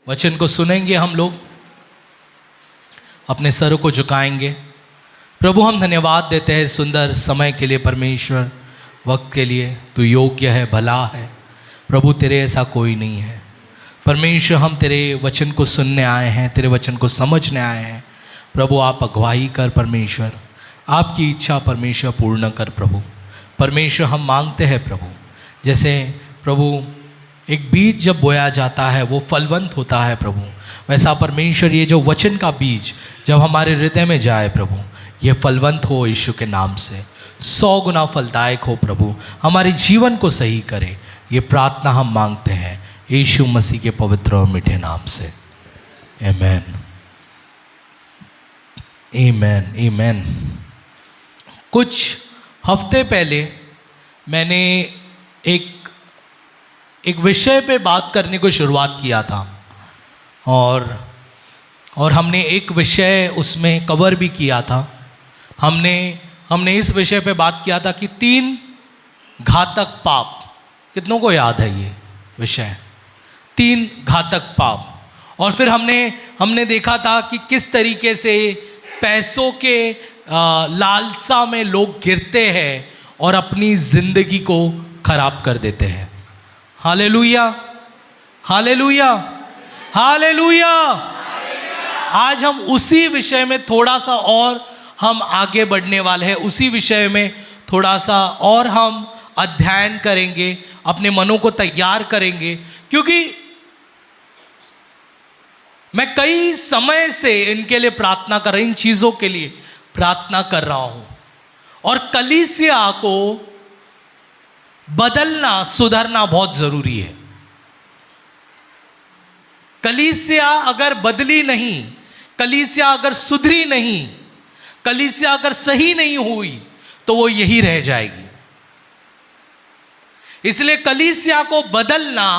वचन को सुनेंगे हम लोग, अपने सर को झुकाएंगे। प्रभु हम धन्यवाद देते हैं सुंदर समय के लिए परमेश्वर, वक्त के लिए। तू योग्य है, भला है प्रभु, तेरे ऐसा कोई नहीं है। परमेश्वर हम तेरे वचन को सुनने आए हैं, तेरे वचन को समझने आए हैं। प्रभु आप अगुवाई कर परमेश्वर, आपकी इच्छा परमेश्वर पूर्ण कर प्रभु। परमेश्वर हम मांगते हैं प्रभु, जैसे प्रभु एक बीज जब बोया जाता है वो फलवंत होता है प्रभु, वैसा परमेश्वर ये जो वचन का बीज जब हमारे हृदय में जाए प्रभु, ये फलवंत हो यीशु के नाम से, 100 गुना फलदायक हो प्रभु, हमारे जीवन को सही करे। ये प्रार्थना हम मांगते हैं यीशु मसीह के पवित्र और मीठे नाम से, आमेन, आमेन, आमेन। कुछ हफ्ते पहले मैंने एक विषय पे बात करने को शुरुआत किया था और हमने एक विषय उसमें कवर भी किया था। हमने इस विषय पे बात किया था कि 3 घातक पाप। कितनों को याद है ये विषय, 3 घातक पाप। और फिर हमने देखा था कि किस तरीके से पैसों के लालसा में लोग गिरते हैं और अपनी जिंदगी को खराब कर देते हैं। Hallelujah, hallelujah, hallelujah. आज हम उसी विषय में थोड़ा सा और हम आगे बढ़ने वाले हैं, उसी विषय में थोड़ा सा और हम अध्ययन करेंगे, अपने मनों को तैयार करेंगे, क्योंकि मैं कई समय से इनके लिए प्रार्थना कर रहा हूं, इन चीजों के लिए प्रार्थना कर रहा हूं। और कलीसिया को बदलना, सुधरना बहुत जरूरी है। कलीसिया अगर बदली नहीं, कलीसिया अगर सुधरी नहीं, कलीसिया अगर सही नहीं हुई तो वो यही रह जाएगी। इसलिए कलीसिया को बदलना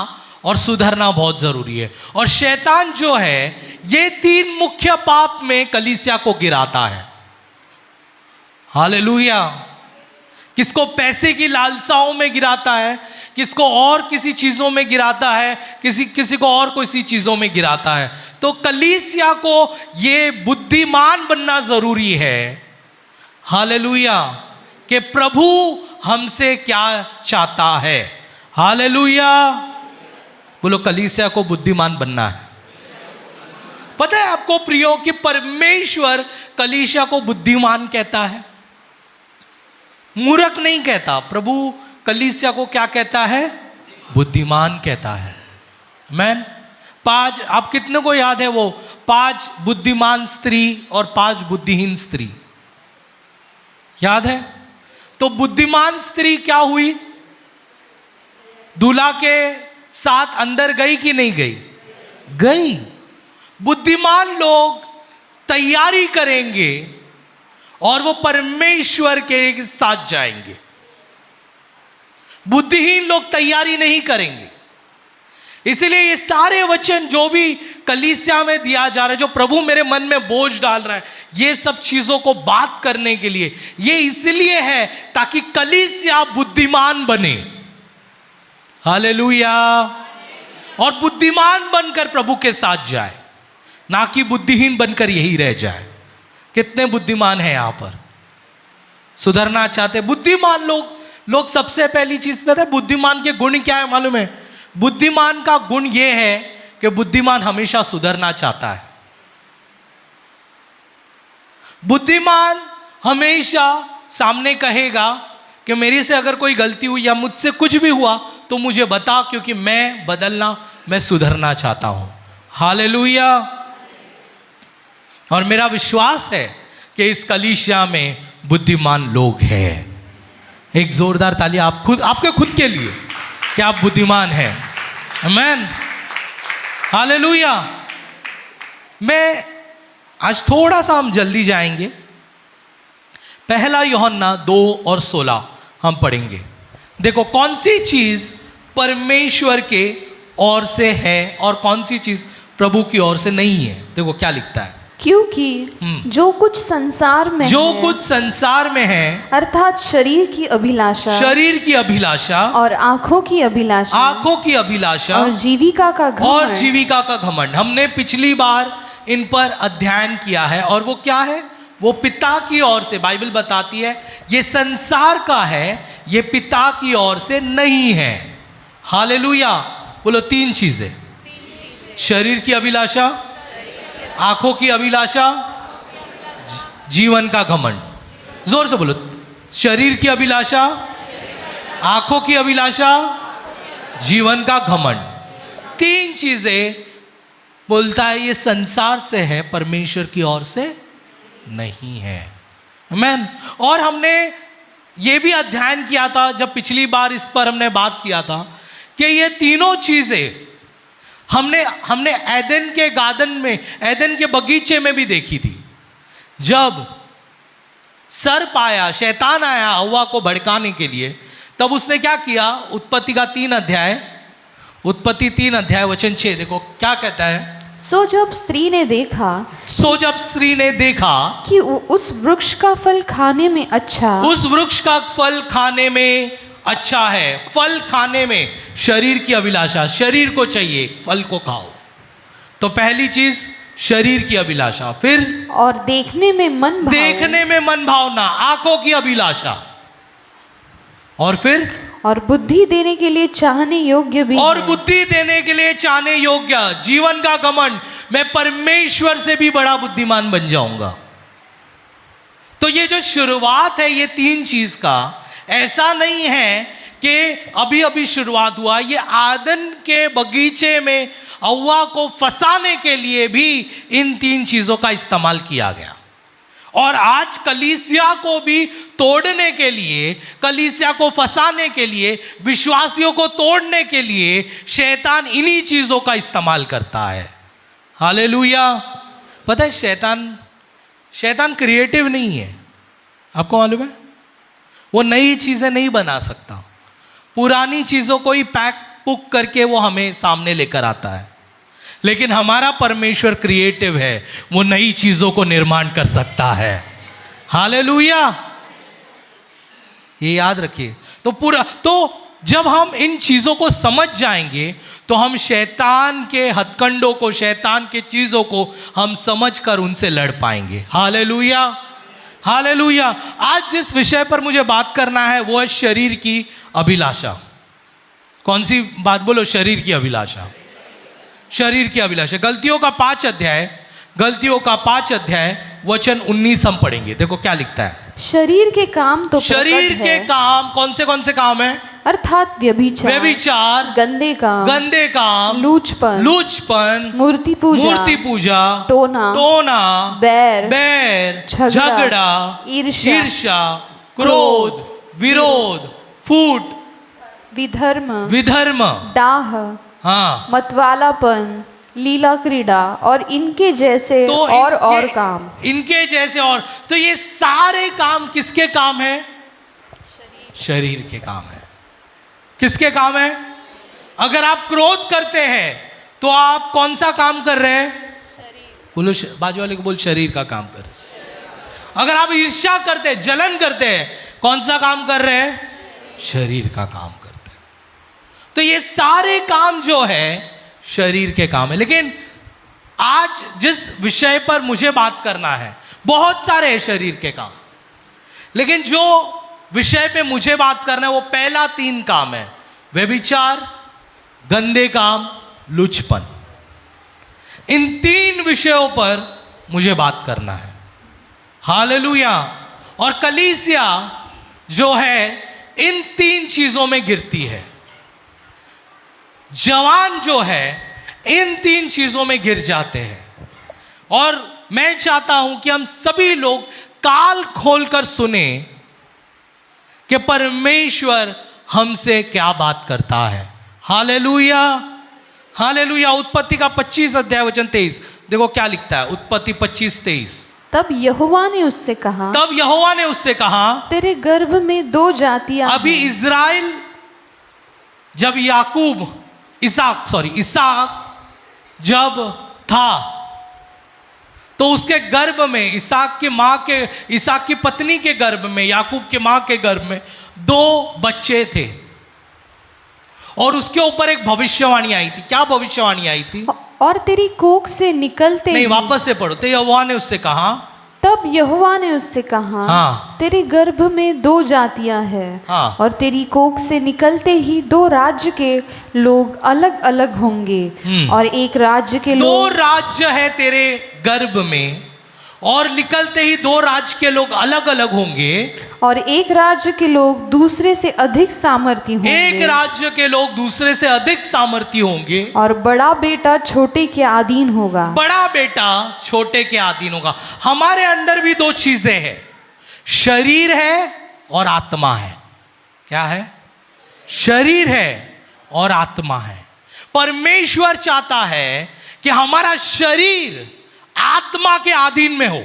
और सुधरना बहुत जरूरी है। और शैतान जो है ये 3 मुख्य पाप में कलीसिया को गिराता है। हालेलुया। किसको पैसे की लालसाओं में गिराता है, किसको और किसी चीजों में गिराता है, किसी को और किसी चीजों में गिराता है। तो कलीसिया को ये बुद्धिमान बनना जरूरी है। हालेलुया, कि प्रभु हमसे क्या चाहता है। हालेलुया, बोलो कलीसिया को बुद्धिमान बनना है। पता है आपको प्रियो कि परमेश्वर कलीसिया को बुद्धिमान कहता है, मूर्ख नहीं कहता। प्रभु कलीसिया को क्या कहता है? बुद्धिमान कहता है। आमीन। 5, आप कितने को याद है वो 5 बुद्धिमान स्त्री और 5 बुद्धिहीन स्त्री? याद है? तो बुद्धिमान स्त्री क्या हुई? दूल्हा के साथ अंदर गई कि नहीं गई? गई। बुद्धिमान लोग तैयारी करेंगे और वो परमेश्वर के साथ जाएंगे। बुद्धिहीन लोग तैयारी नहीं करेंगे। इसलिए ये सारे वचन जो भी कलीसिया में दिया जा रहा है, जो प्रभु मेरे मन में बोझ डाल रहा है, ये सब चीजों को बात करने के लिए, ये इसलिए है ताकि कलीसिया बुद्धिमान बने। हालेलुया। और बुद्धिमान बनकर प्रभु के साथ जाए, ना कि बुद्धिहीन बनकर यही रह जाए। कितने बुद्धिमान हैं यहां पर? सुधरना चाहते बुद्धिमान लोग सबसे पहली चीज पता है बुद्धिमान के गुण क्या है मालूम है? बुद्धिमान का गुण यह है कि बुद्धिमान हमेशा सुधरना चाहता है। बुद्धिमान हमेशा सामने कहेगा कि मेरे से अगर कोई गलती हुई या मुझसे कुछ भी हुआ तो मुझे बता, क्योंकि मैं बदलना, मैं सुधरना चाहता हूं। हालेलुया। और मेरा विश्वास है कि इस कलीसिया में बुद्धिमान लोग हैं। एक जोरदार ताली आपके खुद के लिए कि आप बुद्धिमान हैं। आमीन। हालेलुया। मैं आज थोड़ा सा हम जल्दी जाएंगे। 1 यूहन्ना 2 और 16 हम पढ़ेंगे। देखो कौन सी चीज परमेश्वर के ओर से है और कौन सी चीज प्रभु की ओर से नहीं है। देखो क्या लिखता है क्योंकि जो कुछ संसार में जो है, कुछ संसार में है, अर्थात शरीर की अभिलाषा शरीर की अभिलाषा और आंखों की अभिलाषा आंखों की अभिलाषा और जीविका का और घमंड, जीविका का घमंड। हमने पिछली बार इन पर अध्ययन किया है, और वो क्या है? वो पिता की ओर से, बाइबल बताती है ये संसार का है, ये पिता की ओर से नहीं है। हालेलुया। बोलो, तीन चीजें, शरीर की अभिलाषा, आंखों की अभिलाषा, जीवन का घमंड। जोर से बोलो, शरीर की अभिलाषा, आंखों की अभिलाषा, जीवन का घमंड। तीन चीजें बोलता है ये संसार से है, परमेश्वर की ओर से नहीं है। आमीन। और हमने ये भी अध्ययन किया था, जब पिछली बार इस पर हमने बात किया था, कि ये तीनों चीजें हमने एदन के गार्डन में, एदन के बगीचे में भी देखी थी। जब सर्प आया, शैतान आया हव्वा को भड़काने के लिए, तब उसने क्या किया? उत्पत्ति का 3 अध्याय, उत्पत्ति 3 अध्याय वचन 6 देखो क्या कहता है। सो जब स्त्री ने देखा कि उस वृक्ष का फल खाने में अच्छा, उस वृक्ष का फल खाने में अच्छा है। फल खाने में, शरीर की अभिलाषा, शरीर को चाहिए फल को खाओ, तो पहली चीज शरीर की अभिलाषा। फिर और देखने में मन भावना, आंखों की अभिलाषा, और फिर और बुद्धि देने के लिए चाहने योग्य भी, और बुद्धि देने के लिए चाहने योग्य, जीवन का घमंड, मैं परमेश्वर से भी बड़ा बुद्धिमान बन जाऊंगा। तो ये जो शुरुआत है ये 3 चीज का, ऐसा नहीं है कि अभी अभी शुरुआत हुआ। ये आदन के बगीचे में हव्वा को फंसाने के लिए भी इन 3 चीजों का इस्तेमाल किया गया, और आज कलीसिया को भी तोड़ने के लिए, कलीसिया को फंसाने के लिए, विश्वासियों को तोड़ने के लिए शैतान इन्हीं चीजों का इस्तेमाल करता है। हालेलुया। पता है शैतान क्रिएटिव नहीं है, आपको मालूम है? वो नई चीजें नहीं बना सकता, पुरानी चीजों को ही पैक पुक करके वो हमें सामने लेकर आता है। लेकिन हमारा परमेश्वर क्रिएटिव है, वो नई चीजों को निर्माण कर सकता है। हालेलुया। ये याद रखिए। तो जब हम इन चीजों को समझ जाएंगे, तो हम शैतान के हथकंडों को, शैतान के चीजों को हम समझकर उनसे लड़ पाएंगे। Hallelujah, hallelujah. आज जिस विषय पर मुझे बात करना है वो है शरीर की अभिलाषा। कौन सी बात? बोलो, शरीर की अभिलाषा, शरीर की अभिलाषा। गलतियों का 5 अध्याय वचन 19 हम पढ़ेंगे। देखो क्या लिखता है। शरीर के काम तो शरीर के काम कौन से काम है? अर्थात व्यभिचार, गंदे काम, लूचपन, मूर्ति पूजा, टोना, बैर, झगड़ा, ईर्ष्या, क्रोध, विरोध, फूट, विधर्म, डाह, हाँ, मतवालापन, लीला क्रीड़ा और इनके जैसे तो और काम, इनके जैसे और। तो ये सारे काम किसके काम है? शरीर के काम है। किसके काम है? अगर आप क्रोध करते हैं तो आप कौन सा काम कर रहे हैं? बोलो, बाजू वाले को बोल, शरीर का काम कर रहे हैं। अगर आप ईर्ष्या करते हैं, जलन करते हैं, कौन सा काम कर रहे हैं? शरीर का काम करते हैं। तो ये सारे काम जो है शरीर के काम है। लेकिन आज जिस विषय पर मुझे बात करना है, बहुत सारे हैं शरीर के काम, लेकिन जो विषय पे मुझे बात करना है वो पहला 3 काम है, व्यभिचार, गंदे काम, लुचपन। इन 3 विषयों पर मुझे बात करना है। हालेलुया। और कलीसिया जो है इन 3 चीजों में गिरती है। जवान जो है इन 3 चीजों में गिर जाते हैं। और मैं चाहता हूं कि हम सभी लोग काल खोलकर सुने कि परमेश्वर हमसे क्या बात करता है। Hallelujah, hallelujah. उत्पत्ति का 25 अध्याय वचन 23 देखो क्या लिखता है। उत्पत्ति 25:23। तब यहोवा ने उससे कहा, तेरे गर्भ में 2 जातियां। अभी इज़राइल, जब इसहाक जब था, तो उसके गर्भ में इसहाक की पत्नी के गर्भ में, याकूब के मां के गर्भ में 2 बच्चे थे और उसके ऊपर एक भविष्यवाणी आई थी। क्या भविष्यवाणी आई थी? और तेरी कोख से निकलते नहीं, वापस से पढ़ो। तो यहोवा ने उससे कहा, तब यहोवा ने उससे कहा, हाँ, तेरे गर्भ में 2 जातियां हैं, हाँ, और तेरी कोख से निकलते ही 2 राज्य के लोग अलग अलग होंगे, और एक राज्य के 2 राज्य है तेरे गर्भ में, और निकलते ही 2 राज्य के लोग अलग अलग होंगे, और एक राज्य के लोग दूसरे से अधिक सामर्थी होंगे। एक राज्य के लोग दूसरे से अधिक सामर्थी होंगे, और बड़ा बेटा छोटे के अधीन होगा। बड़ा बेटा छोटे के अधीन होगा। हमारे अंदर भी 2 चीजें हैं, शरीर है और आत्मा है। क्या है? शरीर है और आत्मा है। परमेश्वर चाहता है कि हमारा शरीर आत्मा के अधीन में हो।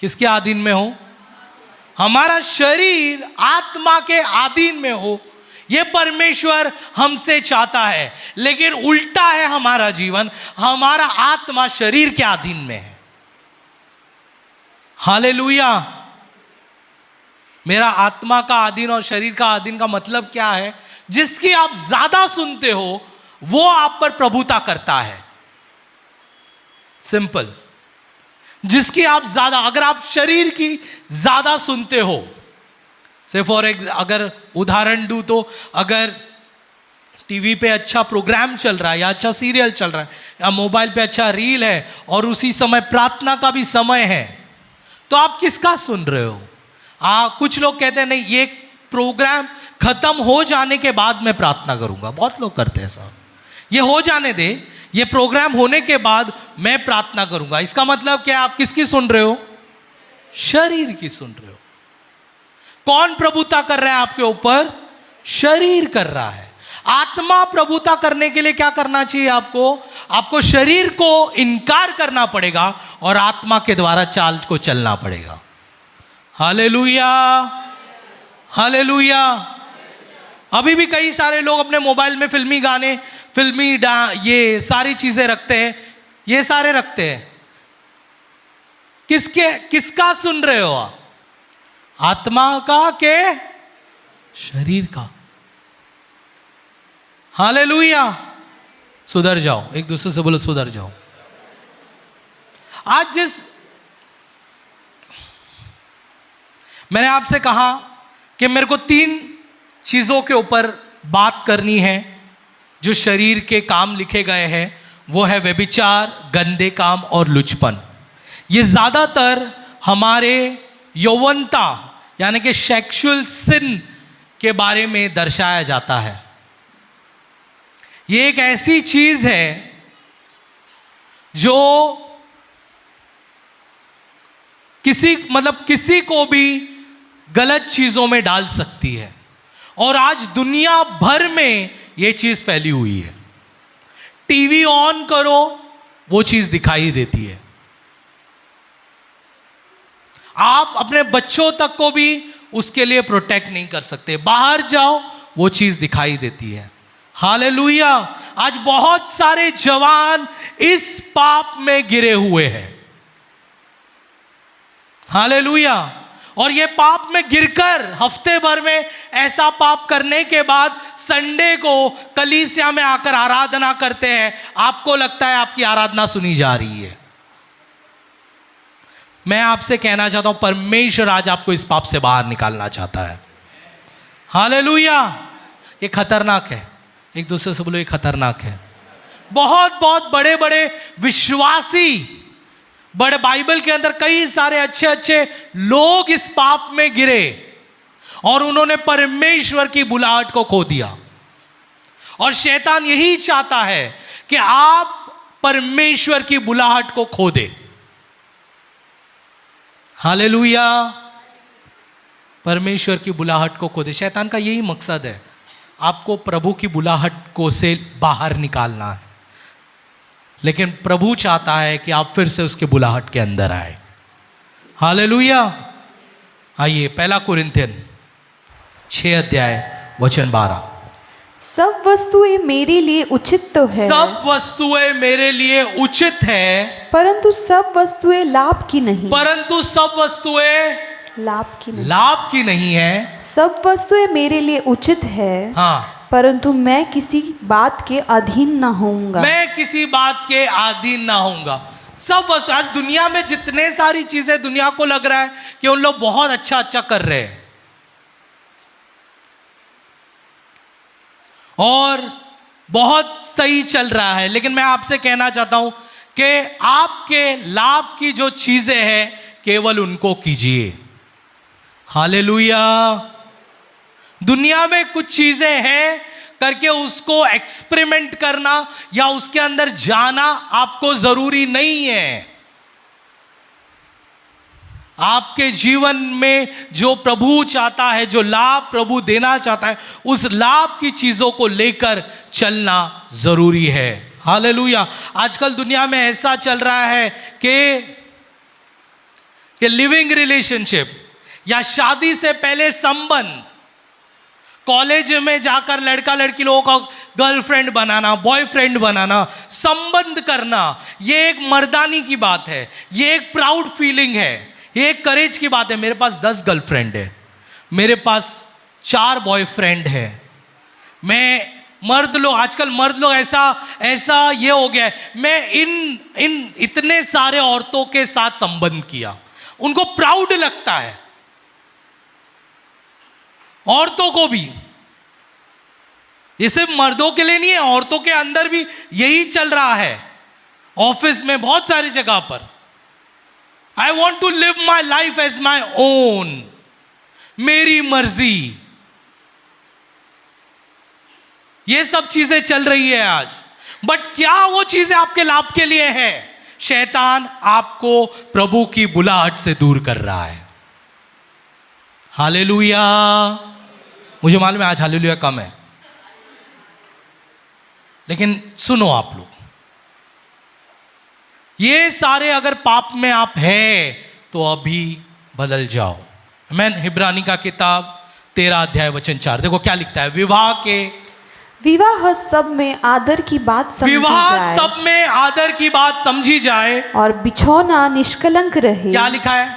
किसके अधीन में हो? हमारा शरीर आत्मा के अधीन में हो। यह परमेश्वर हमसे चाहता है, लेकिन उल्टा है हमारा जीवन। हमारा आत्मा शरीर के अधीन में है। हालेलुया। मेरा आत्मा का अधीन और शरीर का अधीन का मतलब क्या है? जिसकी आप ज्यादा सुनते हो वो आप पर प्रभुता करता है। सिंपल। जिसकी आप ज्यादा, अगर आप शरीर की ज्यादा सुनते हो, से फॉर अगर उदाहरण दूं तो, अगर टीवी पे अच्छा प्रोग्राम चल रहा है या अच्छा सीरियल चल रहा है या मोबाइल पे अच्छा रील है और उसी समय प्रार्थना का भी समय है, तो आप किसका सुन रहे हो? कुछ लोग कहते हैं नहीं, ये प्रोग्राम खत्म हो जाने के बाद मैं प्रार्थना करूंगा। बहुत लोग करते हैं साहब, ये हो जाने दे, ये प्रोग्राम होने के बाद मैं प्रार्थना करूंगा। इसका मतलब क्या? आप किसकी सुन रहे हो? शरीर की सुन रहे हो। कौन प्रभुता कर रहा है आपके ऊपर? शरीर कर रहा है। आत्मा प्रभुता करने के लिए क्या करना चाहिए आपको? आपको शरीर को इनकार करना पड़ेगा और आत्मा के द्वारा चाल को चलना पड़ेगा। Hallelujah, hallelujah. अभी भी कई सारे लोग अपने मोबाइल में फिल्मी गाने, ये सारी चीजें रखते हैं, ये सारे रखते हैं। किसका सुन रहे हो आप? आत्मा का के शरीर का? हालेलुया। सुधर जाओ, एक दूसरे से बोलो सुधर जाओ। आज मैंने आपसे कहा कि मेरे को 3 चीजों के ऊपर बात करनी है जो शरीर के काम लिखे गए हैं। वो है व्यभिचार, गंदे काम और लुचपन। ये ज्यादातर हमारे यौवनता यानी कि सेक्सुअल सिन के बारे में दर्शाया जाता है। ये एक ऐसी चीज है जो किसी को भी गलत चीजों में डाल सकती है, और आज दुनिया भर में यह चीज फैली हुई है। टीवी ऑन करो, वो चीज दिखाई देती है। आप अपने बच्चों तक को भी उसके लिए प्रोटेक्ट नहीं कर सकते। बाहर जाओ, वो चीज दिखाई देती है। हालेलुया। आज बहुत सारे जवान इस पाप में गिरे हुए हैं। हालेलुया। और ये पाप में गिरकर हफ्ते भर में ऐसा पाप करने के बाद संडे को कलीसिया में आकर आराधना करते हैं। आपको लगता है आपकी आराधना सुनी जा रही है। मैं आपसे कहना चाहता हूं, परमेश्वर आज आपको इस पाप से बाहर निकालना चाहता है। हालेलुया। ये खतरनाक है। एक दूसरे से बोलो, ये खतरनाक है। बहुत बहुत बड़े बड़े विश्वासी, बड़े बाइबल के अंदर कई सारे अच्छे अच्छे लोग इस पाप में गिरे और उन्होंने परमेश्वर की बुलाहट को खो दिया। और शैतान यही चाहता है कि आप परमेश्वर की बुलाहट को खो दे। हालेलुया। परमेश्वर की बुलाहट को खो दे। शैतान का यही मकसद है, आपको प्रभु की बुलाहट को से बाहर निकालना है। लेकिन प्रभु चाहता है कि आप फिर से उसके बुलाहट के अंदर आए। हालेलुया। आइए 1 कुरिन्थियन 6 अध्याय वचन 12। सब वस्तुएं मेरे लिए उचित तो है, सब वस्तुएं मेरे लिए उचित है, परंतु सब वस्तुएं लाभ की नहीं। परंतु सब वस्तुएं लाभ की नहीं। लाभ की नहीं है। सब वस्तुएं मेरे लिए उचित है, हाँ, परंतु मैं किसी बात के अधीन न होऊंगा। मैं किसी बात के अधीन ना होऊंगा। सब वस्तु, आज दुनिया में जितने सारी चीजें, दुनिया को लग रहा है कि उन लोग बहुत अच्छा अच्छा कर रहे हैं और बहुत सही चल रहा है, लेकिन मैं आपसे कहना चाहता हूं कि आपके लाभ की जो चीजें हैं केवल उनको कीजिए। हालेलुया। दुनिया में कुछ चीजें हैं करके उसको एक्सपेरिमेंट करना या उसके अंदर जाना आपको जरूरी नहीं है। आपके जीवन में जो प्रभु चाहता है, जो लाभ प्रभु देना चाहता है, उस लाभ की चीजों को लेकर चलना जरूरी है। हालेलुया। आजकल दुनिया में ऐसा चल रहा है कि लिविंग रिलेशनशिप या शादी से पहले संबंध, कॉलेज में जाकर लड़का लड़की लोगों का गर्लफ्रेंड बनाना, बॉयफ्रेंड बनाना, संबंध करना, यह एक मर्दानी की बात है, यह एक प्राउड फीलिंग है, यह एक करेज की बात है। मेरे पास 10 गर्लफ्रेंड है, मेरे पास 4 बॉयफ्रेंड है। मैं मर्द लोग, आजकल मर्द लोग ऐसा ये हो गया है, मैं इन इतने सारे औरतों के साथ संबंध किया, उनको प्राउड लगता है। औरतों को भी, ये सिर्फ मर्दों के लिए नहीं है, औरतों के अंदर भी यही चल रहा है। ऑफिस में, बहुत सारी जगह पर, I want to live my life as my own, मेरी मर्जी, ये सब चीजें चल रही है आज। बट क्या वो चीजें आपके लाभ के लिए है? शैतान आपको प्रभु की बुलाहट से दूर कर रहा है। हालेलुया। मुझे मालूम है आज हालेलुया कम है, लेकिन सुनो आप लोग, ये सारे अगर पाप में आप हैं तो अभी बदल जाओ। मैं हिब्रानी का किताब 13 अध्याय वचन 4 देखो क्या लिखता है। विवाह सब में आदर की बात समझी विवाह जाए, सब में आदर की बात समझी जाए, और बिछौना निष्कलंक रहे। क्या लिखा है?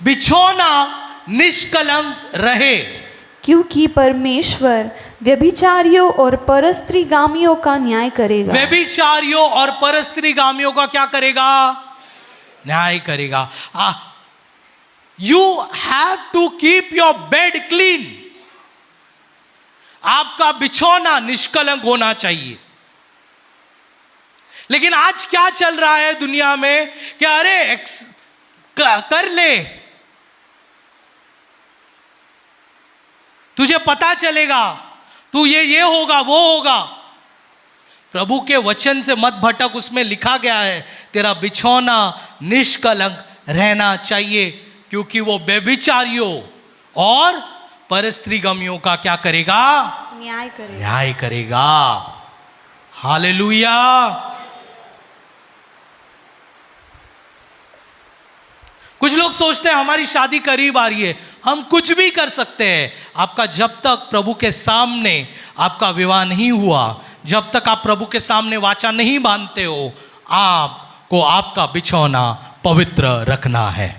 बिछौना निष्कलंक रहे, क्योंकि परमेश्वर व्यभिचारियों और परस्त्रीगामियों का न्याय करेगा। व्यभिचारियों और परस्त्रीगामियों का क्या करेगा? न्याय करेगा। You have to keep your bed clean. आपका बिछौना निष्कलंक होना चाहिए। लेकिन आज क्या चल रहा है दुनिया में कि अरे कर ले, तुझे पता चलेगा, तू ये होगा, वो होगा। प्रभु के वचन से मत भटक, उसमें लिखा गया है तेरा बिछौना निष्कलंक रहना चाहिए, क्योंकि वो व्यभिचारियों और परस्त्रीगामियों का क्या करेगा? न्याय करेगा। न्याय करेगा। हालेलुया। कुछ लोग सोचते हैं हमारी शादी करीब आ रही है, हम कुछ भी कर सकते हैं। आपका जब तक प्रभु के सामने आपका विवाह नहीं हुआ, जब तक आप प्रभु के सामने वाचा नहीं बांधते हो, आपको आपका बिछौना पवित्र रखना है।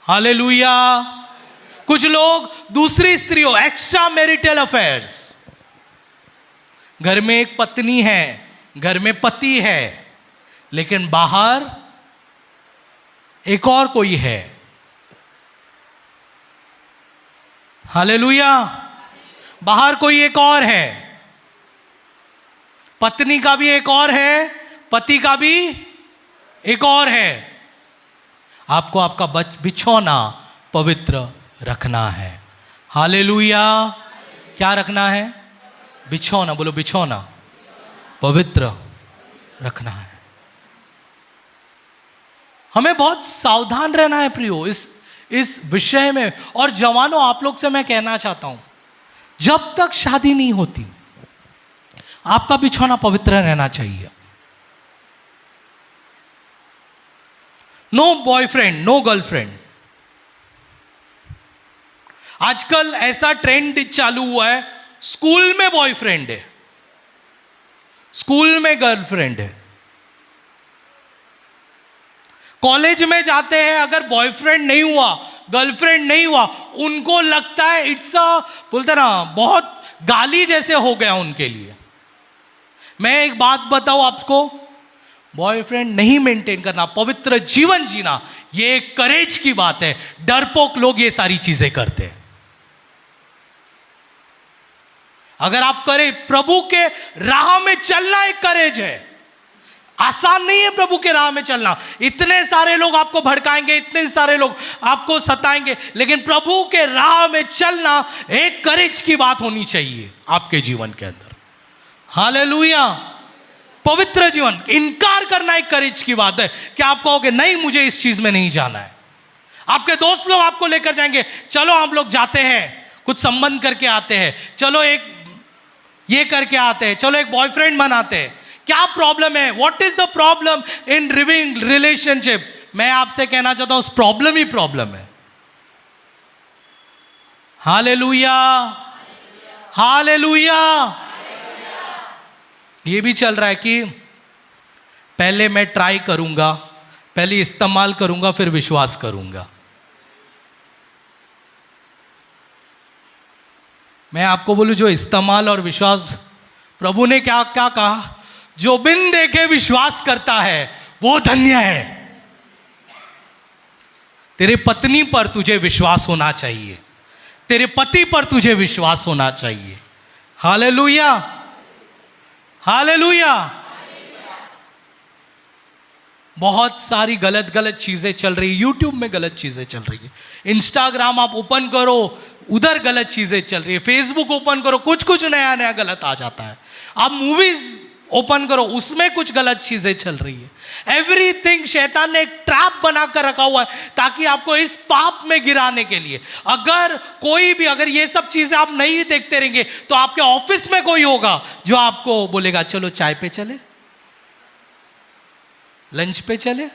हालेलुया। कुछ लोग दूसरी स्त्रियों, एक्स्ट्रा मैरिटल अफेयर्स, घर में एक पत्नी है, घर में पति है, लेकिन बाहर एक और कोई है। हालेलुया। बाहर कोई एक और है, पत्नी का भी एक और है, पति का भी एक और है। आपको आपका बिछौना पवित्र रखना है। हालेलुया। क्या रखना है? बिछौना, बोलो बिछौना पवित्र रखना है। हमें बहुत सावधान रहना है प्रियो इस विषय में। और जवानों, आप लोग से मैं कहना चाहता हूं, जब तक शादी नहीं होती आपका बिछौना पवित्र रहना चाहिए। No boyfriend, no girlfriend. आजकल ऐसा ट्रेंड चालू हुआ है, स्कूल में बॉयफ्रेंड है, स्कूल में गर्लफ्रेंड है, कॉलेज में जाते हैं, अगर बॉयफ्रेंड नहीं हुआ, गर्लफ्रेंड नहीं हुआ, उनको लगता है इट्स अ, बोलते ना, बहुत गाली जैसे हो गया उनके लिए। मैं एक बात बताऊं आपको, बॉयफ्रेंड नहीं मेंटेन करना, पवित्र जीवन जीना, ये करेज की बात है। डरपोक लोग ये सारी चीजें करते हैं। अगर आप करें, प्रभु के राह में चलना एक करेज है। आसान नहीं है प्रभु के राह में चलना। इतने सारे लोग आपको भड़काएंगे, इतने सारे लोग आपको सताएंगे, लेकिन प्रभु के राह में चलना एक करेज की बात होनी चाहिए आपके जीवन के अंदर। हालेलुया। पवित्र जीवन, इनकार करना एक करेज की बात है कि आप कहोगे नहीं, मुझे इस चीज में नहीं जाना है। आपके दोस्त लोग आपको लेकर जाएंगे, चलो हम लोग जाते हैं, कुछ संबंध करके आते हैं, चलो एक ये करके आते हैं, चलो एक बॉयफ्रेंड बनाते हैं। क्या प्रॉब्लम है? What is the problem in living relationship? मैं आपसे कहना चाहता हूं, प्रॉब्लम ही प्रॉब्लम है। Hallelujah, hallelujah. ये भी चल रहा है कि पहले मैं ट्राई करूंगा, पहले इस्तेमाल करूंगा, फिर विश्वास करूंगा। मैं आपको बोलूं, जो इस्तेमाल और विश्वास, प्रभु ने क्या क्या कहा? जो बिन देखे विश्वास करता है वो धन्य है। तेरे पत्नी पर तुझे विश्वास होना चाहिए, तेरे पति पर तुझे विश्वास होना चाहिए। Hallelujah, hallelujah. बहुत सारी गलत गलत चीजें चल रही है, यूट्यूब में गलत चीजें चल रही है, इंस्टाग्राम आप ओपन करो उधर गलत चीजें चल रही है, फेसबुक ओपन करो कुछ कुछ नया नया गलत आ जाता है, आप मूवीज ओपन करो उसमें कुछ गलत चीजें चल रही है। एवरीथिंग शैतान ने एक ट्रैप बना कर रखा हुआ है ताकि आपको इस पाप में गिराने के लिए। अगर कोई भी, अगर ये सब चीजें आप नहीं देखते रहेंगे तो आपके ऑफिस में कोई होगा जो आपको बोलेगा चलो चाय पे चले, लंच पे चले,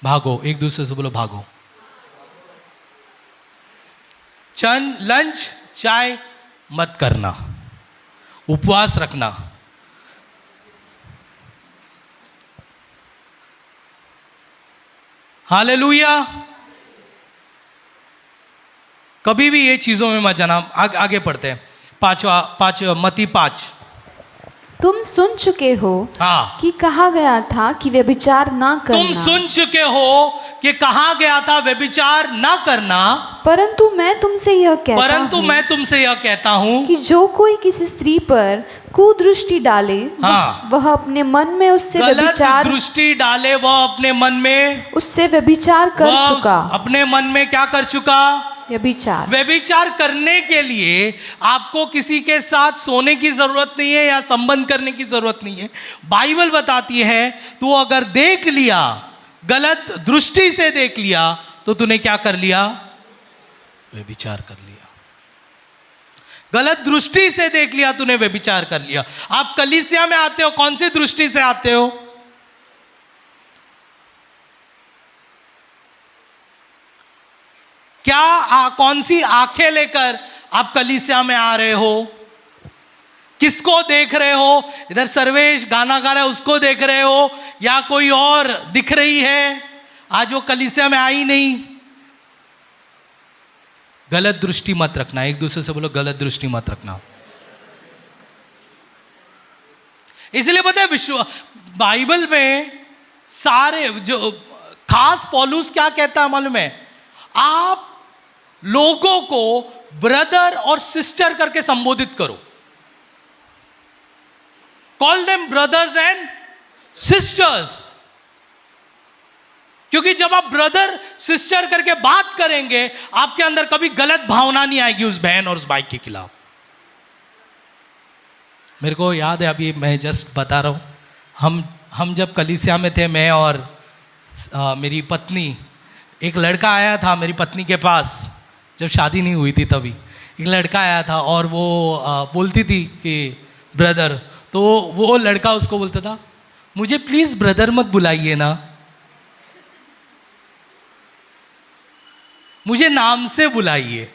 भागो, एक दूसरे से बोलो भागो, लंच चाय मत करना, उपवास रखना। हालेलुया। कभी भी ये चीजों में मत जाना। आगे पढ़ते हैं, मत्ती 5। तुम सुन चुके हो हाँ, कि कहा गया था कि व्यभिचार ना करना। तुम सुन चुके हो कि कहा गया था व्यभिचार ना करना, परंतु मैं तुमसे यह कहता हूं कि जो कोई किसी स्त्री पर कुदृष्टि डाले, हाँ, वह अपने मन में उससे व्यभिचार दृष्टि डाले, वह अपने मन में उससे व्यभिचार कर चुका। अपने मन में क्या कर चुका? व्यभिचार करने के लिए आपको किसी के साथ सोने की जरूरत नहीं है या संबंध करने की जरूरत नहीं है। बाइबल बताती है तू अगर देख लिया, गलत दृष्टि से देख लिया, तो तूने क्या कर लिया? व्यभिचार कर लिया। गलत दृष्टि से देख लिया, तूने व्यभिचार कर लिया। आप कलीसिया में आते हो, कौन सी दृष्टि से आते हो? क्या कौन सी आंखें लेकर आप कलीसिया में आ रहे हो? किसको देख रहे हो? इधर सर्वेश गाना गा रहा है उसको देख रहे हो, या कोई और दिख रही है? आज वो कलीसिया में आई नहीं। गलत दृष्टि मत रखना। एक दूसरे से बोलो गलत दृष्टि मत रखना। इसलिए पता है बाइबल में सारे जो खास पौलुस क्या कहता है मालूम है? आप लोगों को ब्रदर और सिस्टर करके संबोधित करो। Call them brothers and sisters. क्योंकि जब आप ब्रदर सिस्टर करके बात करेंगे, आपके अंदर कभी गलत भावना नहीं आएगी उस बहन और उस भाई के खिलाफ। मेरे को याद है, अभी मैं जस्ट बता रहा हूं, हम जब कलीसिया में थे, मैं और मेरी पत्नी, एक लड़का आया था मेरी पत्नी के पास, जब शादी नहीं हुई थी तभी एक लड़का आया था, और वो बोलती थी कि ब्रदर, तो वो लड़का उसको बोलता था मुझे प्लीज ब्रदर मत बुलाइए ना, मुझे नाम से बुलाइए।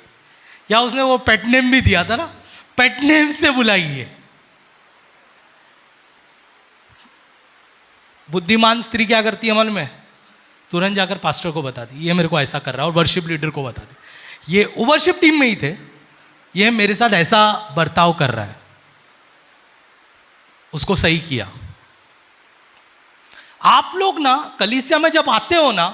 या उसने वो पेट नेम भी दिया था ना, पेट नेम से बुलाइए। बुद्धिमान स्त्री क्या करती है अमल में? तुरंत जाकर पास्टर को बताती, ये मेरे को ऐसा कर रहा है, और वर्शिप लीडर को बताती, ये वर्शिप टीम में ही थे, ये मेरे साथ ऐसा बर्ताव कर रहा है, उसको सही किया। आप लोग ना कलीसिया में जब आते हो ना,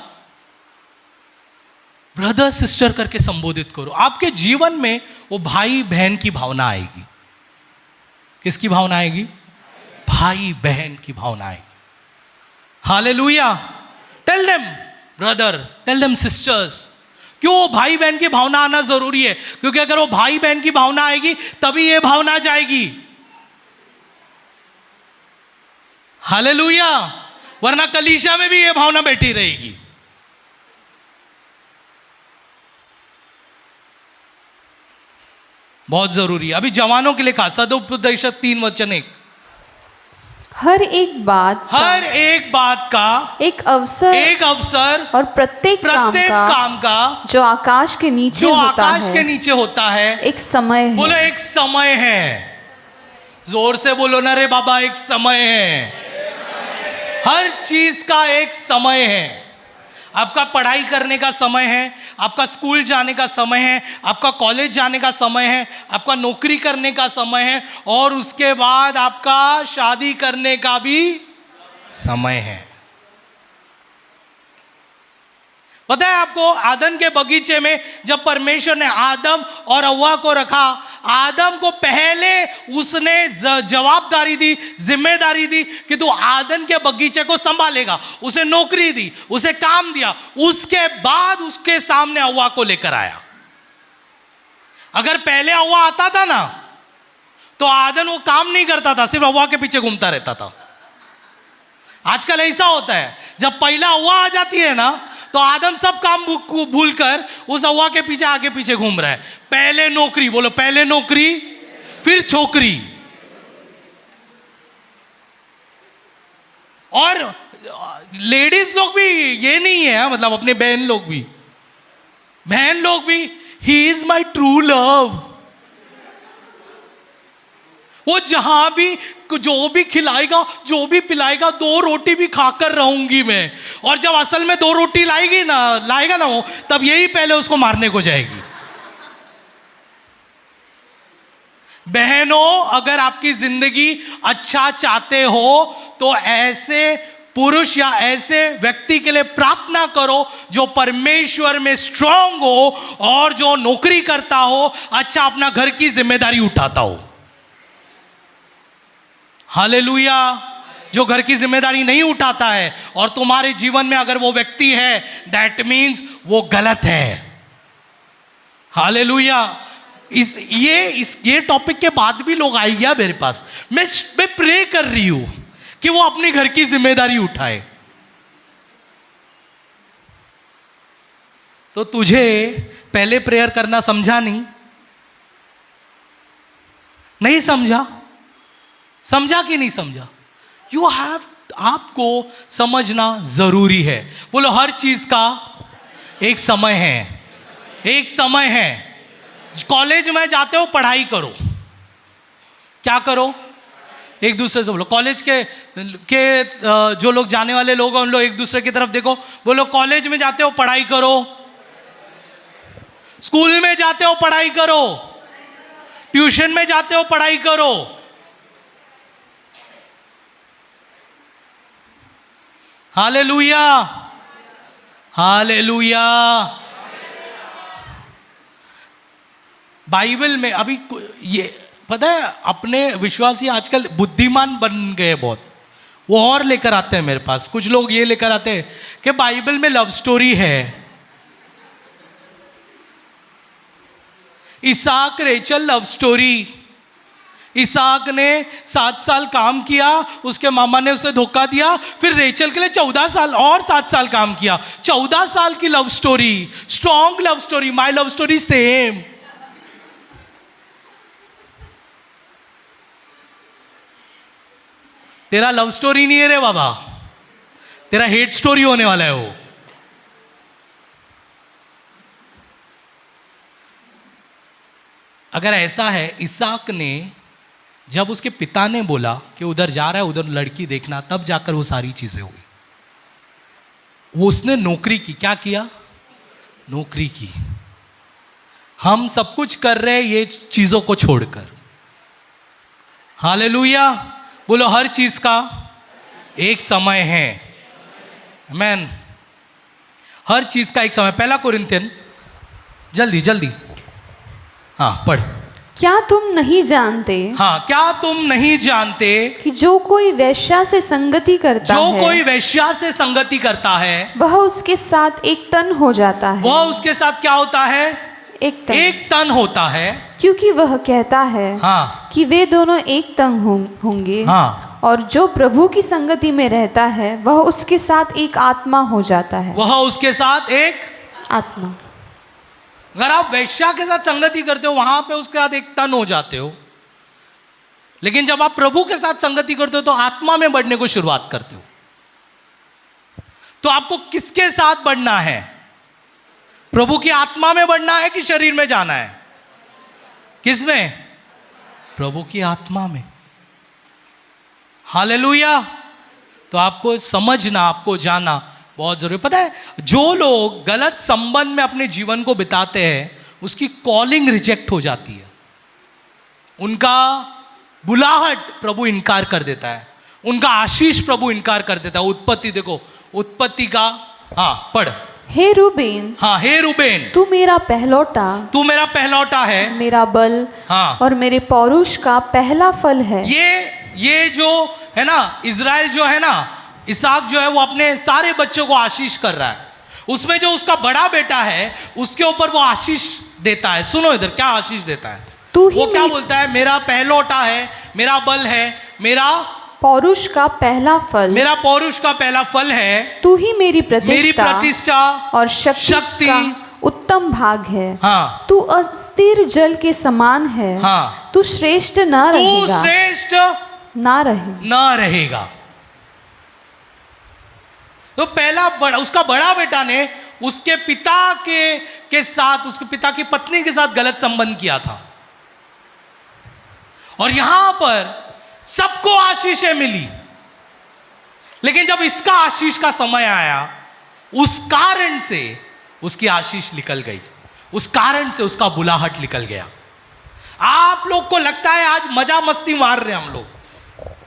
ब्रदर सिस्टर करके संबोधित करो। आपके जीवन में वो भाई बहन की भावना आएगी। किसकी भावना आएगी? भाई बहन की भावना आएगी। Hallelujah. Tell them brother, tell them sisters. क्यों भाई बहन की भावना आना जरूरी है? क्योंकि अगर वो भाई बहन की भावना आएगी तभी ये भावना जाएगी। हालेलुया। वरना कलीसिया में भी ये भावना बैठी रहेगी। बहुत जरूरी है। अभी जवानों के लिए कहा, सदुपदेशक 3:1। हर एक बात का एक अवसर और प्रत्येक काम का जो आकाश के नीचे होता है एक समय है। बोलो एक समय है। जोर से बोलो ना रे बाबा, एक समय है। हर चीज का एक समय है। आपका पढ़ाई करने का समय है, आपका स्कूल जाने का समय है, आपका कॉलेज जाने का समय है, आपका नौकरी करने का समय है, और उसके बाद आपका शादी करने का भी समय है। पता है आपको, आदम के बगीचे में जब परमेश्वर ने आदम और हव्वा को रखा, आदम को पहले उसने जवाबदारी दी, जिम्मेदारी दी कि तू आदम के बगीचे को संभालेगा। उसे नौकरी दी, उसे काम दिया। उसके बाद उसके सामने हव्वा को लेकर आया। अगर पहले हव्वा आता था ना, तो आदम वो काम नहीं करता था, सिर्फ हव्वा के पीछे घूमता रहता था। आजकल ऐसा होता है, जब पहला हव्वा आ जाती है ना, तो आदम सब काम भूलकर उस हव्वा के पीछे आगे पीछे घूम रहा है। पहले नौकरी, बोलो पहले नौकरी, फिर छोकरी। और लेडीज लोग भी ये नहीं है, मतलब अपने बहन लोग भी he is my true love. वो जहां भी जो भी खिलाएगा, जो भी पिलाएगा, 2 रोटी भी खाकर रहूंगी मैं। और जब असल में 2 रोटी लाएगा ना वो, तब यही पहले उसको मारने को जाएगी। बहनों, अगर आपकी जिंदगी अच्छा चाहते हो तो ऐसे पुरुष या ऐसे व्यक्ति के लिए प्रार्थना करो जो परमेश्वर में स्ट्रांग हो और जो नौकरी करता हो, अच्छा अपना घर की जिम्मेदारी उठाता हो। हालेलुया। जो घर की जिम्मेदारी नहीं उठाता है और तुम्हारे जीवन में अगर वो व्यक्ति है, दैट मीन्स वो गलत है। हालेलुया। ये टॉपिक के बाद भी लोग आए गया मेरे पास। मैं प्रे कर रही हूं कि वो अपने घर की जिम्मेदारी उठाए। तो तुझे पहले प्रेयर करना समझा नहीं समझा? समझा कि नहीं समझा? यू हैव, आपको समझना जरूरी है। बोलो हर चीज का एक समय है, एक समय है। कॉलेज में जाते हो, पढ़ाई करो। क्या करो? एक दूसरे से बोलो। कॉलेज के जो लोग जाने वाले लोग हैं, उन लोग एक दूसरे की तरफ देखो, बोलो कॉलेज में जाते हो पढ़ाई करो, स्कूल में जाते हो पढ़ाई करो, ट्यूशन में जाते हो पढ़ाई करो। Hallelujah, hallelujah. बाइबल में अभी ये पता है, अपने विश्वासी आजकल बुद्धिमान बन गए बहुत। वो और लेकर आते हैं मेरे पास, कुछ लोग ये लेकर आते हैं कि बाइबल में लव स्टोरी है। इसहाक रेचल लव स्टोरी। इसहाक ने 7 साल काम किया, उसके मामा ने उसे धोखा दिया, फिर रेचल के लिए 14 साल और 7 साल काम किया। 14 साल की love story, strong love story. My love story same. तेरा लव स्टोरी नहीं है रे बाबा, तेरा हेट स्टोरी होने वाला है वो। अगर ऐसा है, इसहाक ने जब उसके पिता ने बोला कि उधर जा रहा है, उधर लड़की देखना, तब जाकर वो सारी चीजें हुई। वो उसने नौकरी की, क्या किया? नौकरी की। हम सब कुछ कर रहे हैं ये चीजों को छोड़कर। हालेलुया, बोलो हर चीज का एक समय है। आमीन। हर चीज का एक समय। 1 कोरिन्थियन, जल्दी जल्दी, हाँ पढ़। क्या तुम नहीं जानते? हाँ, क्या तुम नहीं जानते कि जो कोई वेश्या से संगति करता है, जो कोई वेश्या से संगति करता है, वह उसके साथ एक तन हो जाता है। वह उसके साथ क्या होता है? एक तन होता है। क्योंकि वह कहता है हाँ, कि वे दोनों एक तन होंगे। हाँ, और जो प्रभु की संगति में रहता है वह उसके साथ एक आत्मा हो जाता है। वह उसके साथ एक आत्मा। अगर आप वैश्या के साथ संगति करते हो, वहां पे उसके साथ एक तन हो जाते हो। लेकिन जब आप प्रभु के साथ संगति करते हो तो आत्मा में बढ़ने को शुरुआत करते हो। तो आपको किसके साथ बढ़ना है? प्रभु की आत्मा में बढ़ना है कि शरीर में जाना है? किस में? प्रभु की आत्मा में। हालेलुया। तो आपको समझना, आपको जाना बहुत जरूरी। पता है, जो लोग गलत संबंध में अपने जीवन को बिताते हैं, उसकी कॉलिंग रिजेक्ट हो जाती है। उनका बुलाहट प्रभु इनकार कर देता है, उनका आशीष प्रभु इनकार कर देता है। उत्पत्ति देखो, उत्पत्ति का, हाँ पढ़। हे रूबेन, हाँ, हे रूबेन, तू मेरा पहलौटा, तू मेरा पहलौटा है, मेरा बल, हाँ, और मेरे पौरुष का पहला फल है। ये जो है ना, इजराइल जो है ना, इसहाक जो है वो अपने सारे बच्चों को आशीष कर रहा है। उसमें जो उसका बड़ा बेटा है उसके ऊपर वो आशीष देता है। सुनो इधर क्या आशीष देता है। वो क्या बोलता है? मेरा पहलौटा है, मेरा बल है, मेरा पौरुष का पहला फल, मेरा पौरुष का पहला फल है। तू ही मेरी प्रतिष्ठा और शक्ति का उत्तम भाग है। हाँ, तू अस्थिर जल के समान है। हाँ, तू श्रेष्ठ ना रहेगा। तो पहला बड़ा, उसका बड़ा बेटा ने उसके पिता के साथ, उसके पिता की पत्नी के साथ गलत संबंध किया था। और यहां पर सबको आशीषें मिली, लेकिन जब इसका आशीष का समय आया, उस कारण से उसकी आशीष निकल गई, उस कारण से उसका बुलाहट निकल गया। आप लोग को लगता है आज मजा मस्ती मार रहे हैं हम लोग,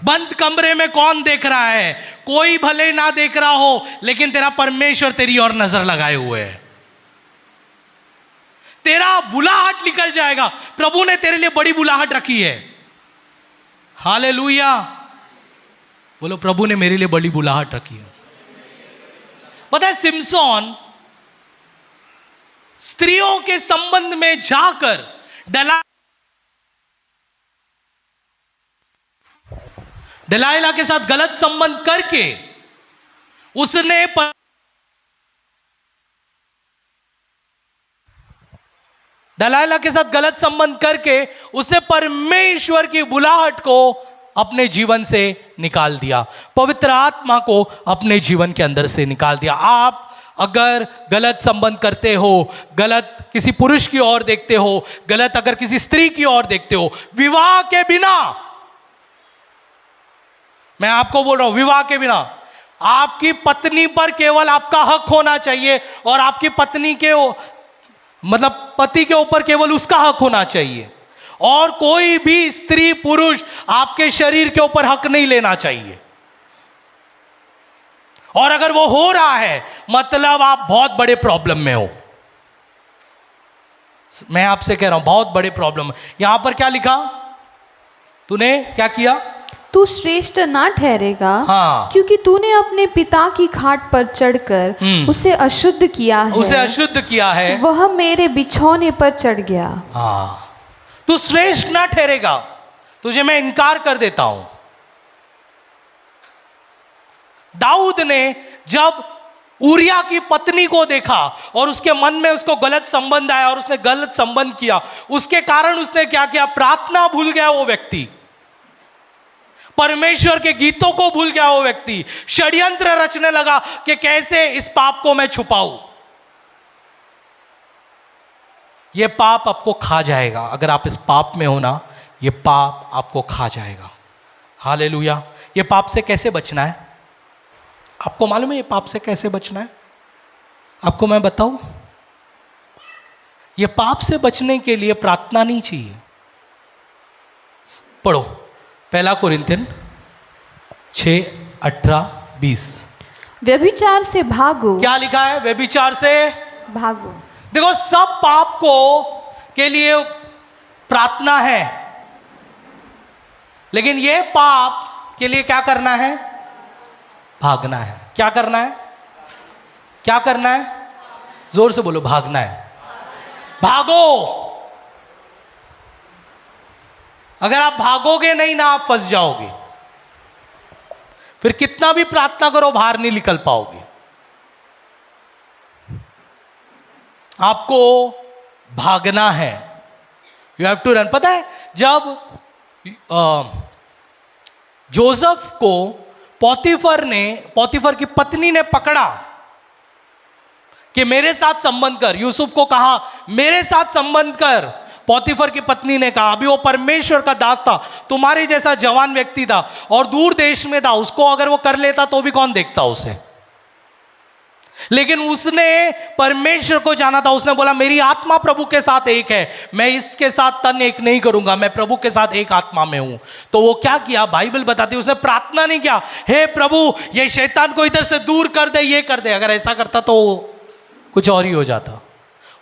बंद कमरे में कौन देख रहा है? कोई भले ना देख रहा हो, लेकिन तेरा परमेश्वर तेरी ओर नजर लगाए हुए है। तेरा बुलाहट निकल जाएगा। प्रभु ने तेरे लिए बड़ी बुलाहट रखी है। हालेलुया। बोलो, प्रभु ने मेरे लिए बड़ी बुलाहट रखी है। पता है, सिमसोन स्त्रियों के संबंध में जाकर दलाइला के साथ गलत संबंध करके उसने दलाइला के साथ गलत संबंध करके उसने परमेश्वर की बुलाहट को अपने जीवन से निकाल दिया, पवित्र आत्मा को अपने जीवन के अंदर से निकाल दिया। आप अगर गलत संबंध करते हो, गलत किसी पुरुष की ओर देखते हो, गलत अगर किसी स्त्री की ओर देखते हो, विवाह के बिना, मैं आपको बोल रहा हूं, विवाह के बिना आपकी पत्नी पर केवल आपका हक होना चाहिए, और आपकी पत्नी के मतलब पति के ऊपर केवल उसका हक होना चाहिए, और कोई भी स्त्री पुरुष आपके शरीर के ऊपर हक नहीं लेना चाहिए। और अगर वो हो रहा है, मतलब आप बहुत बड़े प्रॉब्लम में हो। मैं आपसे कह रहा हूं, बहुत बड़े प्रॉब्लम। यहां पर क्या लिखा? तूने क्या किया? तू श्रेष्ठ ना ठहरेगा, हाँ, क्योंकि तूने अपने पिता की खाट पर चढ़कर उसे अशुद्ध किया है। उसे अशुद्ध किया है, वह मेरे बिछौने पर चढ़ गया। हाँ, तू श्रेष्ठ ना ठहरेगा, तुझे मैं इनकार कर देता हूं। दाऊद ने जब ऊरिया की पत्नी को देखा और उसके मन में उसको गलत संबंध आया और उसने गलत संबंध किया, उसके कारण उसने क्या किया? प्रार्थना भूल गया वो व्यक्ति, परमेश्वर के गीतों को भूल गया वो व्यक्ति, षड्यंत्र रचने लगा कि कैसे इस पाप को मैं छुपाऊं। ये पाप आपको खा जाएगा। अगर आप इस पाप में हो ना, ये पाप आपको खा जाएगा। हालेलुया। ये पाप से कैसे बचना है? आपको मालूम है ये पाप से कैसे बचना है? आपको मैं बताऊं, ये पाप से बचने के लिए प्रार्थना नहीं चाहिए। पढ़ो 1 कोरिन्थियन 6:18-20। व्यभिचार से भागो। क्या लिखा है? व्यभिचार से भागो। देखो, सब पाप के लिए प्रार्थना है, लेकिन ये पाप के लिए क्या करना है? भागना है। क्या करना है? क्या करना है? जोर से बोलो, भागना है। भागो। अगर आप भागोगे नहीं ना, आप फंस जाओगे। फिर कितना भी प्रार्थना करो, बाहर नहीं निकल पाओगे। आपको भागना है। You have to run. पता है, जब जोसेफ को पोतीफर की पत्नी ने पकड़ा कि मेरे साथ संबंध कर, यूसुफ को कहा मेरे साथ संबंध कर, पोतीफर की पत्नी ने कहा, अभी वो परमेश्वर का दास था, तुम्हारे जैसा जवान व्यक्ति था और दूर देश में था, उसको अगर वो कर लेता तो भी कौन देखता उसे। लेकिन उसने परमेश्वर को जाना था। उसने बोला मेरी आत्मा प्रभु के साथ एक है, मैं इसके साथ तन एक नहीं करूंगा, मैं प्रभु के साथ एक आत्मा में हूं। तो वो क्या किया, बाइबल बताती है, उसने प्रार्थना नहीं किया हे प्रभु ये शैतान को इधर से दूर कर दे, ये कर दे। अगर ऐसा करता तो कुछ और ही हो जाता।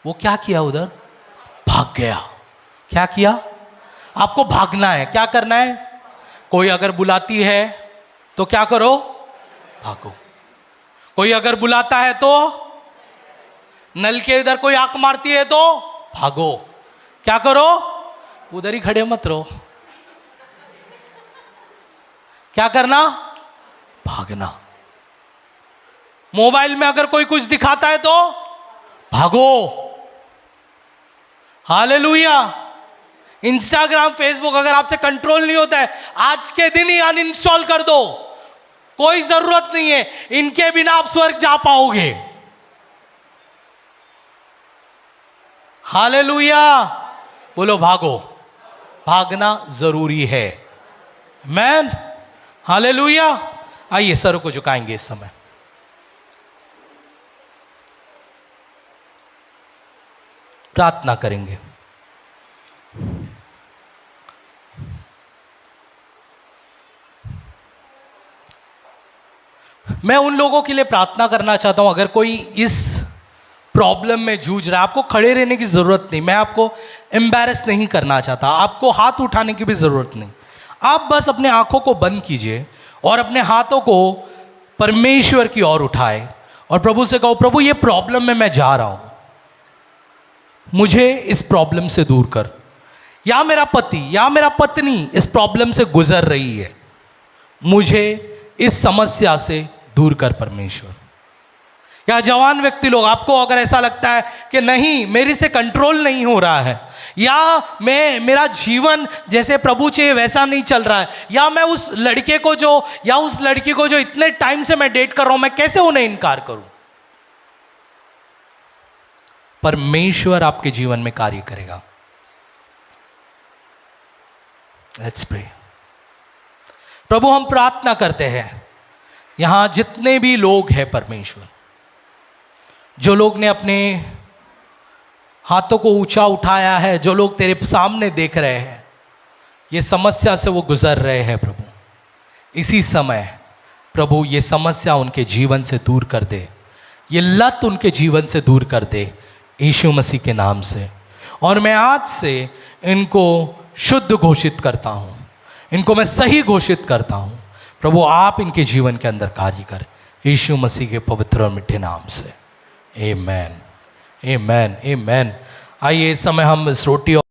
वो क्या किया, उधर भाग गया। क्या किया? आपको भागना है। क्या करना है? कोई अगर बुलाती है तो क्या करो? भागो। कोई अगर बुलाता है तो, नल के इधर कोई आंख मारती है तो भागो। क्या करो? उधर ही खड़े मत रहो। क्या करना? भागना। मोबाइल में अगर कोई कुछ दिखाता है तो भागो। हालेलुया। इंस्टाग्राम, फेसबुक अगर आपसे कंट्रोल नहीं होता है, आज के दिन ही अनइंस्टॉल कर दो। कोई जरूरत नहीं है, इनके बिना आप स्वर्ग जा पाओगे। हालेलुया। बोलो भागो। भागना जरूरी है। Man hallelujah. आइए सर को झुकाएंगे इस समय। प्रार्थना करेंगे। मैं उन लोगों के लिए प्रार्थना करना चाहता हूं, अगर कोई इस प्रॉब्लम में जूझ रहा है, आपको खड़े रहने की जरूरत नहीं, मैं आपको एम्बैरेस नहीं करना चाहता, आपको हाथ उठाने की भी जरूरत नहीं। आप बस अपने आंखों को बंद कीजिए और अपने हाथों को परमेश्वर की ओर उठाए और प्रभु से कहो, प्रभु ये प्रॉब्लम में मैं जा रहा हूं, मुझे इस प्रॉब्लम से दूर कर। या मेरा पति या मेरा पत्नी इस प्रॉब्लम से गुजर रही है, मुझे इस समस्या से दूर कर परमेश्वर। या जवान व्यक्ति लोग, आपको अगर ऐसा लगता है कि नहीं मेरे से कंट्रोल नहीं हो रहा है, या मेरा जीवन जैसे प्रभु चाहिए वैसा नहीं चल रहा है, या मैं उस लड़के को जो या उस लड़की को जो इतने टाइम से मैं डेट कर रहा हूं, मैं कैसे उन्हें इनकार करूं। परमेश्वर आपके जीवन में कार्य करेगा। Let's pray. प्रभु हम प्रार्थना करते हैं, यहां जितने भी लोग हैं परमेश्वर, जो लोग ने अपने हाथों को ऊंचा उठाया है, जो लोग तेरे सामने देख रहे हैं, ये समस्या से वो गुजर रहे हैं प्रभु, इसी समय प्रभु ये समस्या उनके जीवन से दूर कर दे, ये लत उनके जीवन से दूर कर दे यीशु मसीह के नाम से। और मैं आज से इनको शुद्ध घोषित करता हूँ, इनको मैं सही घोषित करता हूँ। प्रभु आप इनके जीवन के अंदर कार्य कर, यीशु मसीह के पवित्र और मिठे नाम से। आमेन, आमेन, आमेन। आइए इस समय हम इस रोटी और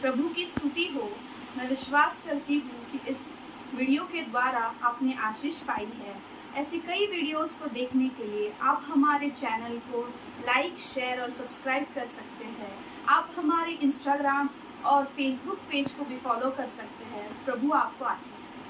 प्रभु की स्तुति हो। मैं विश्वास करती हूँ कि इस वीडियो के द्वारा आपने आशीष पाई है। ऐसी कई वीडियोस को देखने के लिए आप हमारे चैनल को लाइक, शेयर और सब्सक्राइब कर सकते हैं। आप हमारे इंस्टाग्राम और फेसबुक पेज को भी फॉलो कर सकते हैं। प्रभु आपको आशीष दे।